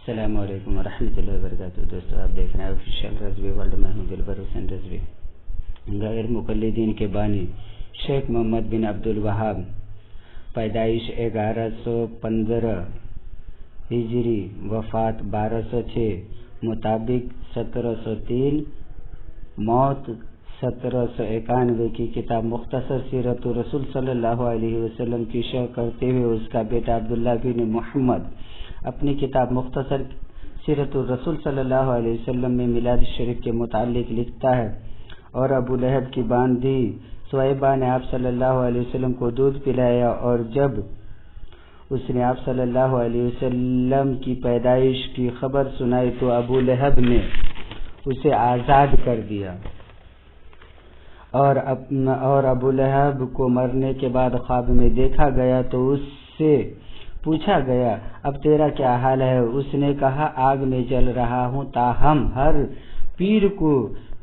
السلام علیکم ورحمۃ اللہ وبرکاتہ۔ دوستو آپ دیکھ رہے ہیں آفیشیل رضوی ورلڈ، میں ہوں دلبر حسین رضوی۔ غیر مقلدین کے بانی شیخ محمد بن عبدالوہاب، پیدائش 1115 ہجری، وفات 1206 مطابق 1703، موت 1791 کی کتاب مختصر سیرت رسول صلی اللہ علیہ وسلم کی شرح کرتے ہوئے اس کا بیٹا عبداللہ بن محمد اپنی کتاب مختصر سیرت الرسول صلی اللہ علیہ وسلم میں میلاد شریف کے متعلق لکھتا ہے، اور ابو لہب کی باندھی سویبہ نے آپ صلی اللہ علیہ وسلم کو دودھ پلایا، اور جب اس نے آپ صلی اللہ علیہ وسلم کی پیدائش کی خبر سنائی تو ابو لہب نے اسے آزاد کر دیا، اور ابو لہب کو مرنے کے بعد خواب میں دیکھا گیا تو اس سے پوچھا گیا اب تیرا کیا حال ہے؟ اس نے کہا آگ میں جل رہا ہوں، تاہم ہر پیر کو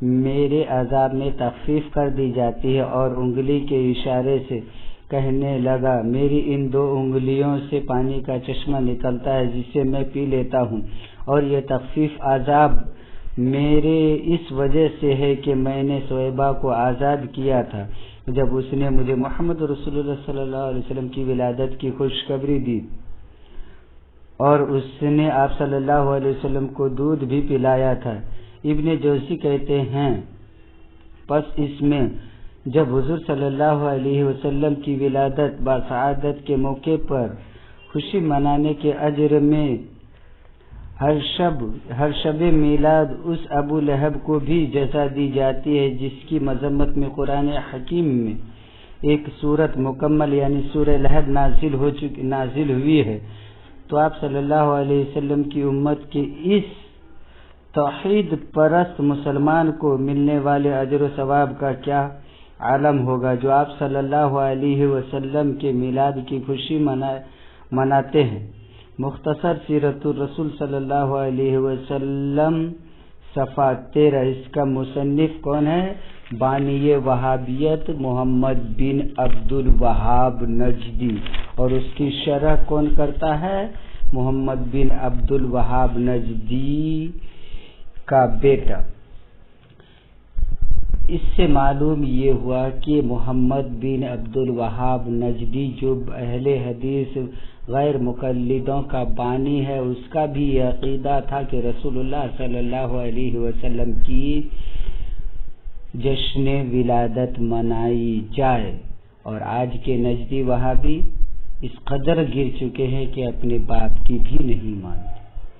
میرے عذاب میں تخفیف کر دی جاتی ہے، اور انگلی کے اشارے سے کہنے لگا میری ان 2 انگلیوں سے پانی کا چشمہ نکلتا ہے جسے میں پی لیتا ہوں، اور یہ تخفیف عذاب میرے اس وجہ سے ہے کہ میں نے سویبہ کو آزاد کیا تھا جب اس نے مجھے محمد رسول اللہ صلی اللہ علیہ وسلم کی ولادت کی خوشخبری دی، اور اس نے آپ صلی اللہ علیہ وسلم کو دودھ بھی پلایا تھا۔ ابن جوزی کہتے ہیں پس اس میں جب حضور صلی اللہ علیہ وسلم کی ولادت بسعادت کے موقع پر خوشی منانے کے اجر میں ہر شب میلاد اس ابو لہب کو بھی جزا دی جاتی ہے، جس کی مذمت میں قرآن حکیم میں ایک سورت مکمل یعنی سورہ لہب نازل ہوئی ہے۔ تو آپ صلی اللہ علیہ وسلم کی امت کے اس توحید پرست مسلمان کو ملنے والے اجر و ثواب کا کیا عالم ہوگا جو آپ صلی اللہ علیہ وسلم کے میلاد کی خوشی مناتے ہیں۔ مختصر سیرت الرسول صلی اللہ علیہ وسلم صفحہ 13۔ اس کا مصنف کون ہے؟ بانی وہابیت محمد بن عبدالوہاب نجدی، اور اس کی شرح کون کرتا ہے؟ محمد بن عبدالوہاب نجدی کا بیٹا۔ اس سے معلوم یہ ہوا کہ محمد بن عبدالوہاب نجدی جو اہل حدیث غیر مقلدوں کا بانی ہے، اس کا بھی یہ عقیدہ تھا کہ رسول اللہ صلی اللہ علیہ وسلم کی جشن ولادت منائی جائے، اور آج کے نجدی وہابی اس قدر گر چکے ہیں کہ اپنے باپ کی بھی نہیں مانتے۔